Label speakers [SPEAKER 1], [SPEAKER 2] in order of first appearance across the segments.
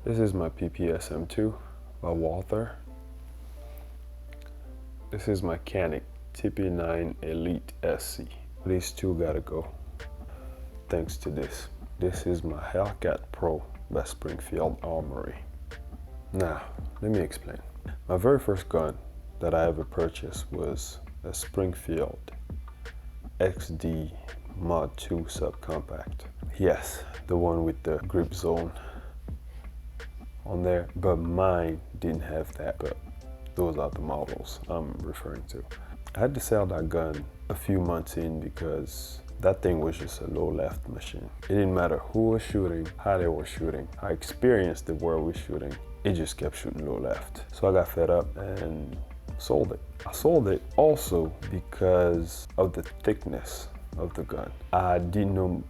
[SPEAKER 1] This is my PPS M2 by Walther. This is my Canik TP9 Elite SC. These two gotta go. Thanks to this. This is my Hellcat Pro by Springfield Armory. Now, let me explain. My very first gun that I ever purchased was a Springfield XD Mod 2 subcompact. Yes, the one with the grip zone on there, but mine didn't have that, but those are the models I'm referring to. I had to sell that gun a few months in because that thing was just a low left machine. It didn't matter who was shooting, how they were shooting, how experienced they were with shooting, it just kept shooting low left. So I got fed up and sold it. I sold it also because of the thickness of the gun. I didn't know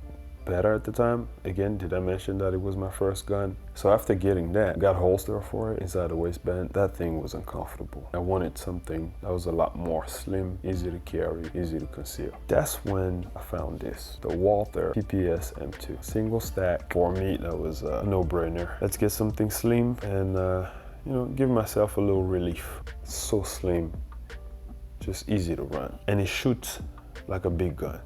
[SPEAKER 1] better at the time. Again, did I mention that it was my first gun? So after getting that, got a holster for it inside the waistband. That thing was uncomfortable. I wanted something that was a lot more slim, easy to carry, easy to conceal. That's when I found this, the Walther PPS M2. Single stack. For me, that was a no-brainer. Let's get something slim and you know, give myself a little relief. So slim, just easy to run. And it shoots like a big gun,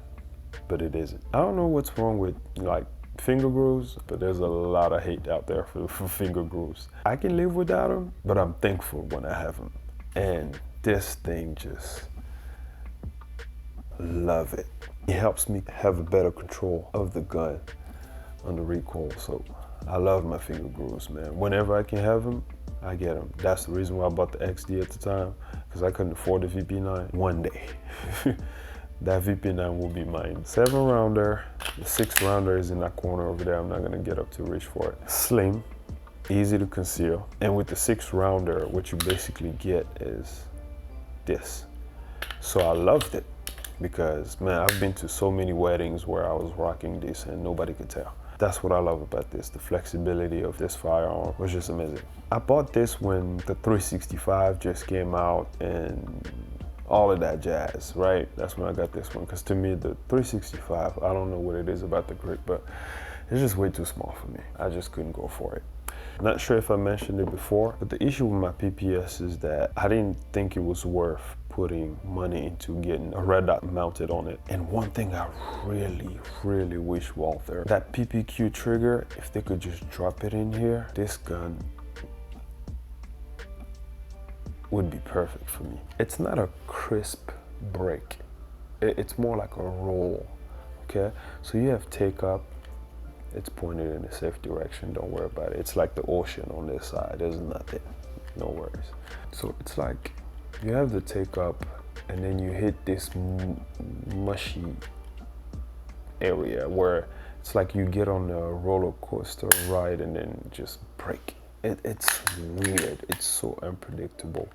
[SPEAKER 1] but it isn't. I don't know what's wrong with like finger grooves, but there's a lot of hate out there for finger grooves. I can live without them, but I'm thankful when I have them. And this thing just, love it. It helps me have a better control of the gun on the recoil. So I love my finger grooves, man. Whenever I can have them, I get them. That's the reason why I bought the XD at the time, because I couldn't afford the VP9. One day. That VP9 will be mine. 7-rounder, the 6-rounder is in that corner over there. I'm not gonna get up to reach for it. Slim, easy to conceal. And with the 6-rounder, what you basically get is this. So I loved it because, man, I've been to so many weddings where I was rocking this and nobody could tell. That's what I love about this. The flexibility of this firearm was just amazing. I bought this when the 365 just came out and all of that jazz, right? That's when I got this one, because to me, the 365, I don't know what it is about the grip, but it's just way too small for me. I just couldn't go for it. Not sure if I mentioned it before, but the issue with my PPS is that I didn't think it was worth putting money into getting a red dot mounted on it. And one thing I really wish Walther, that PPQ trigger, if they could just drop it in here, this gun would be perfect for me. It's not a crisp break. It's more like a roll, okay? So you have take up, it's pointed in a safe direction, don't worry about it. It's like the ocean on this side, there's nothing, no worries. So it's like, you have the take up and then you hit this mushy area where it's like you get on a roller coaster ride and then just break. It's weird, it's so unpredictable.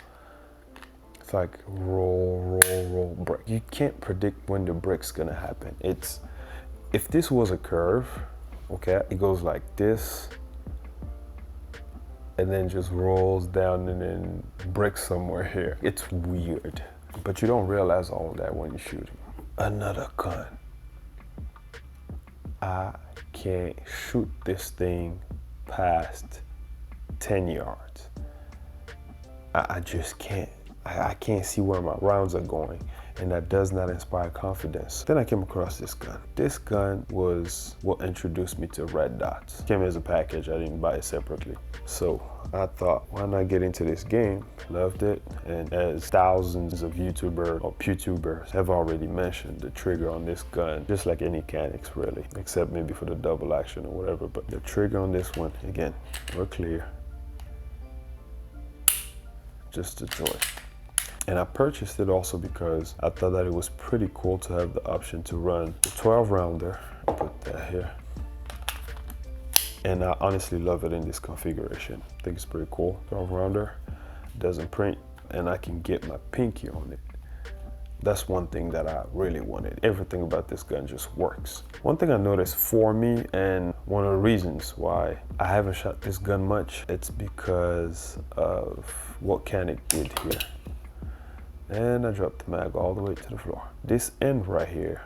[SPEAKER 1] It's like roll, break. You can't predict when the break's gonna happen. If this was a curve, okay, it goes like this, and then just rolls down and then breaks somewhere here. It's weird, but you don't realize all of that when you're shooting. Another gun. I can't shoot this thing past 10 yards. I just can't. I can't see where my rounds are going, and that does not inspire confidence. Then I came across this gun. This gun was what introduced me to red dots. It came as a package, I didn't buy it separately. So I thought, why not get into this game? Loved it, and as thousands of YouTubers or PewTubers have already mentioned, the trigger on this gun, just like any Caniks really, except maybe for the double action or whatever, but the trigger on this one, again, we're clear. Just a joy. And I purchased it also because I thought that it was pretty cool to have the option to run the 12-rounder. Put that here. And I honestly love it in this configuration. I think it's pretty cool. 12-rounder, doesn't print, and I can get my pinky on it. That's one thing that I really wanted. Everything about this gun just works. One thing I noticed for me, and one of the reasons why I haven't shot this gun much, it's because of what Canik did here. And I dropped the mag all the way to the floor. This end right here,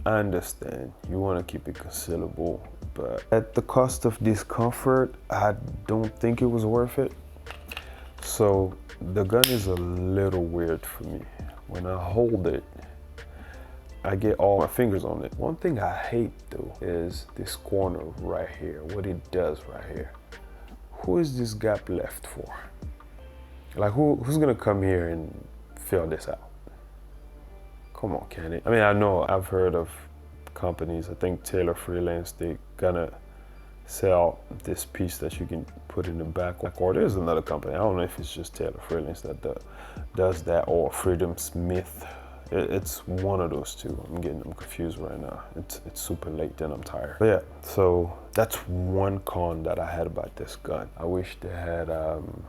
[SPEAKER 1] I understand you want to keep it concealable but at the cost of discomfort, I don't think it was worth it. So the gun is a little weird for me. When I hold it, I get all my fingers on it. One thing I hate though is this corner right here, what it does right here. Who is this gap left for? Like who's gonna come here and fill this out? Come on, Canik. I mean, I know I've heard of companies, I think Taylor Freelance, they gonna sell this piece that you can put in the back, or there's another company, I don't know if it's just Taylor Freelance that does that, or Freedom Smith. It's one of those two. I'm getting them confused right now. It's super late and I'm tired. But yeah, so that's one con that I had about this gun. I wish they had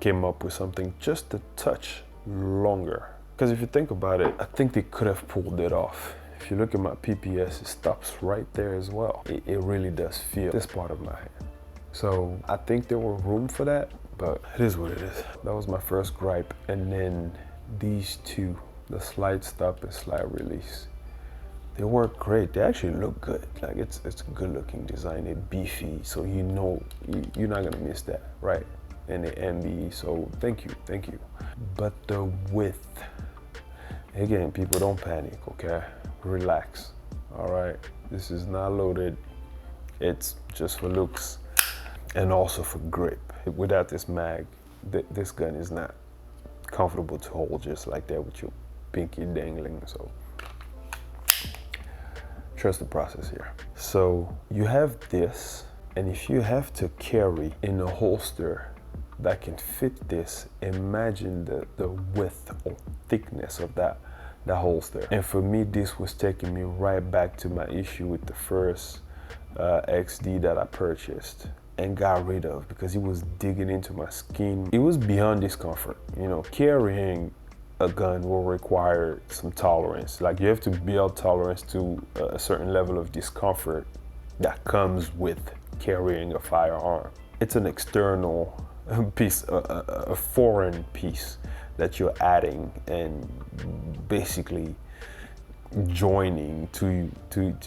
[SPEAKER 1] came up with something just a touch longer. Because if you think about it, I think they could have pulled it off. If you look at my PPS, it stops right there as well. It really does feel this part of my hand. So I think there were room for that, but it is what it is. That was my first gripe. And then these two, the slide stop and slide release, they work great. They actually look good. Like it's a good looking design. They're beefy, so you know you're not gonna miss that, right? And the MB, so thank you. But the width, again, people don't panic, okay? Relax, all right? This is not loaded. It's just for looks and also for grip. Without this mag, this gun is not comfortable to hold just like that with your pinky dangling, so trust the process here. So you have this, and if you have to carry in a holster that can fit this, imagine the width or thickness of that holster. And for me, this was taking me right back to my issue with the first XD that I purchased and got rid of because it was digging into my skin. It was beyond discomfort. You know, carrying a gun will require some tolerance. Like you have to build tolerance to a certain level of discomfort that comes with carrying a firearm. It's an external piece, a foreign piece that you're adding and basically joining to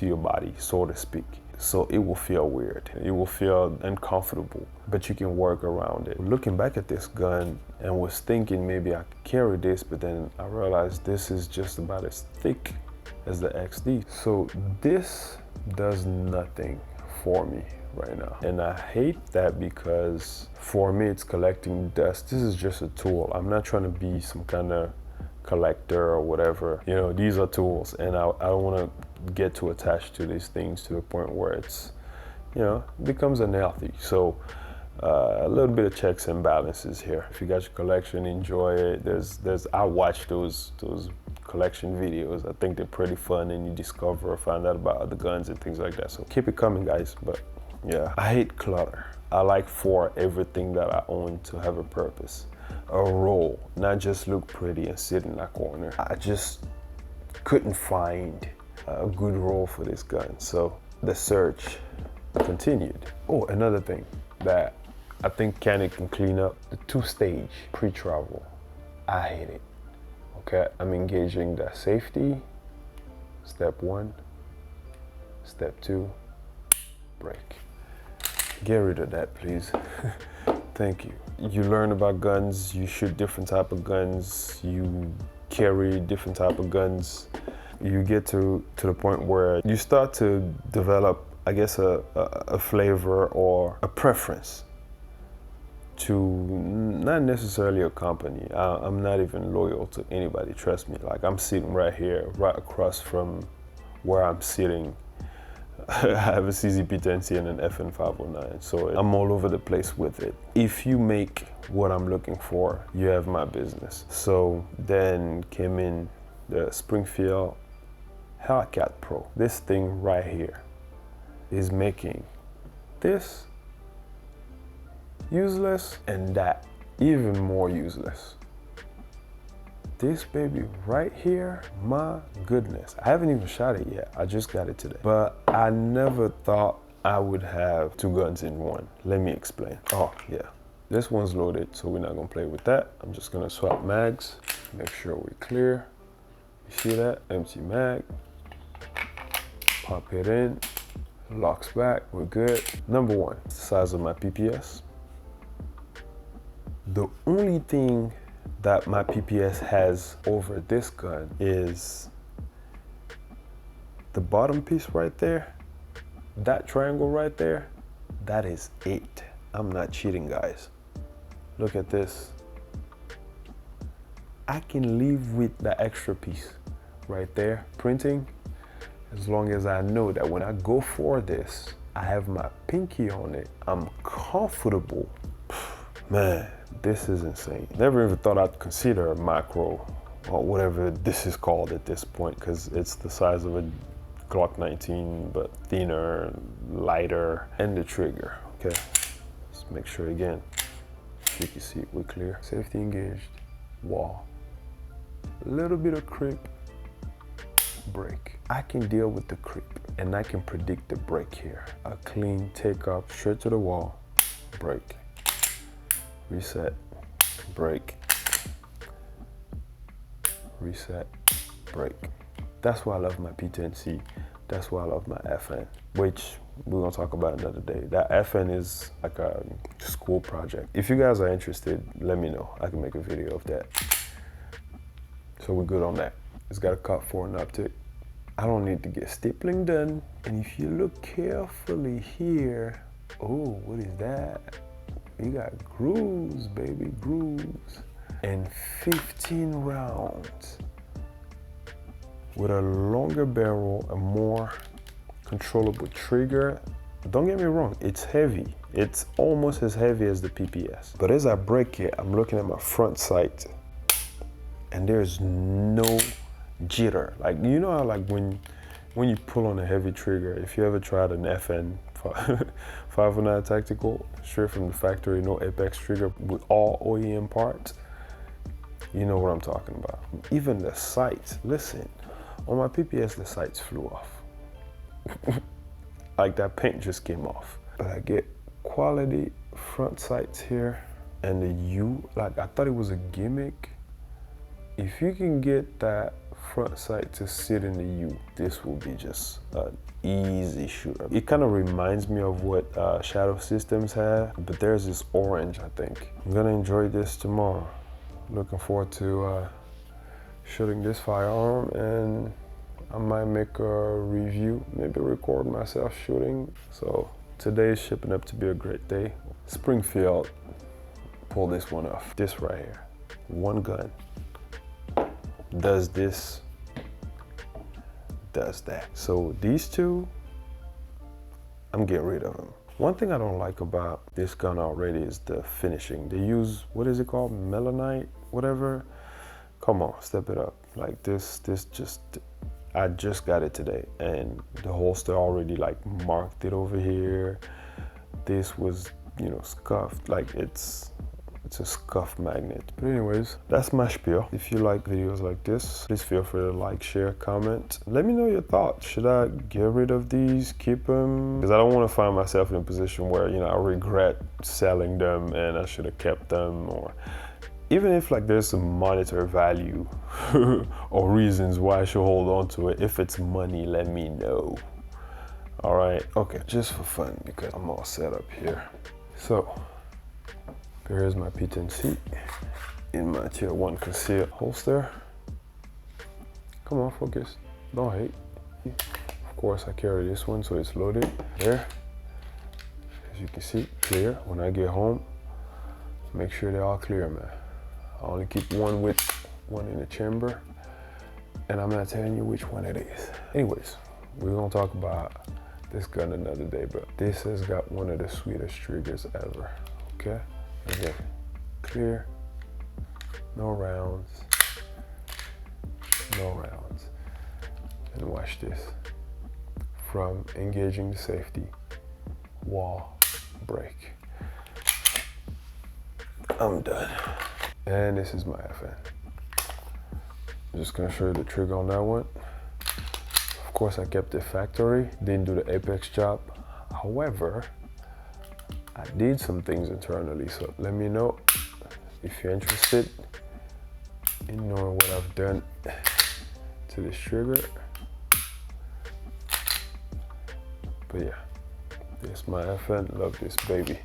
[SPEAKER 1] your body, so to speak. So it will feel weird. It will feel uncomfortable, but you can work around it. Looking back at this gun and was thinking maybe I could carry this, but then I realized this is just about as thick as the XD. So this does nothing for me right now. And I hate that because for me, it's collecting dust. This is just a tool. I'm not trying to be some kind of collector or whatever. You know, these are tools, and I don't want to get too attached to these things to the point where it's, you know, becomes unhealthy. So a little bit of checks and balances here. If you got your collection, enjoy it. I watch those collection videos. I think they're pretty fun, and you discover or find out about other guns and things like that. So keep it coming, guys. But yeah, I hate clutter. I like for everything that I own to have a purpose, a role, not just look pretty and sit in that corner. I just couldn't find a good role for this gun, so the search continued. Oh, another thing that I think Canik can clean up, the two-stage pre-travel. I hate it. Okay, I'm engaging that safety, step 1, step 2, break. Get rid of that, please. Thank you. You learn about guns, you shoot different type of guns, you carry different type of guns. You get to the point where you start to develop, I guess, a flavor or a preference to not necessarily a company. I'm not even loyal to anybody, trust me. Like, I'm sitting right here, right across from where I'm sitting. I have a CZP-10C and an FN509, so I'm all over the place with it. If you make what I'm looking for, you have my business. So then came in the Springfield Hellcat Pro. This thing right here is making this useless and that even more useless. This baby right here, my goodness. I haven't even shot it yet. I just got it today. But I never thought I would have two guns in one. Let me explain. Oh yeah, this one's loaded, so we're not gonna play with that. I'm just gonna swap mags, make sure we're clear. You see that? Empty mag. Pop it in, Locks back, we're good. Number one, the size of my PPS. The only thing that my PPS has over this gun is the bottom piece right there. That triangle right there, that is it. I'm not cheating, guys. Look at this. I can leave with the extra piece right there, printing, as long as I know that when I go for this, I have my pinky on it. I'm comfortable. Man, this is insane. Never even thought I'd consider a macro or whatever this is called at this point, because it's the size of a Glock 19, but thinner, lighter, and the trigger, okay? Let's make sure again. You can see we're clear. Safety engaged, wall. A little bit of creep, break. I can deal with the creep, and I can predict the break here. A clean take up, straight to the wall, break. Reset, break. Reset, break. That's why I love my P10C. That's why I love my FN, which we're gonna talk about another day. That FN is like a school project. If you guys are interested, let me know. I can make a video of that. So we're good on that. It's got a cut for an optic. I don't need to get stapling done. And if you look carefully here, oh, what is that? You got grooves, baby, grooves. And 15 rounds. With a longer barrel, a more controllable trigger. Don't get me wrong, it's heavy. It's almost as heavy as the PPS. But as I break it, I'm looking at my front sight, and there's no jitter. Like, you know how like when you pull on a heavy trigger, if you ever tried an FN 509 tactical, straight from the factory, no apex trigger, with all OEM parts, you know what I'm talking about. Even the sights, listen, on my PPS, the sights flew off. Like that paint just came off. But I get quality front sights here, and the U, like I thought it was a gimmick. If you can get that front sight to sit in the U, this will be just an easy shooter. It kind of reminds me of what Shadow Systems had, but there's this orange, I think. I'm gonna enjoy this tomorrow. Looking forward to shooting this firearm, and I might make a review, maybe record myself shooting. So today is shaping up to be a great day. Springfield, pull this one off. This right here, one gun, does this, does that. So these two, I'm getting rid of them. One thing I don't like about this gun already is the finishing. They use, what is it called? Melanite, whatever. Come on, step it up. Like this just, I just got it today, and the holster already like marked it over here. This was, you know, scuffed. Like it's a scuff magnet. But anyways, that's my spiel. If you like videos like this, please feel free to like, share, comment. Let me know your thoughts. Should I get rid of these, keep them? Because I don't want to find myself in a position where, you know, I regret selling them and I should have kept them, or even if like there's some monetary value or reasons why I should hold on to it. If it's money, let me know. All right, okay, just for fun, because I'm all set up here. So here's my P10C in my tier 1 concealed holster. Come on, focus, don't hate. Of course, I carry this one, so it's loaded there. As you can see, clear. When I get home, make sure they're all clear, man. I only keep one with one in the chamber, and I'm not telling you which one it is. Anyways, we're gonna talk about this gun another day, but this has got one of the sweetest triggers ever, okay? Again, clear, no rounds, no rounds. And watch this. From engaging the safety, wall, break. I'm done. And this is my FN. I'm just gonna show you the trigger on that one. Of course, I kept it factory, didn't do the apex job. However, I did some things internally, so let me know if you're interested in knowing what I've done to this trigger. But yeah, this my FN, love this baby.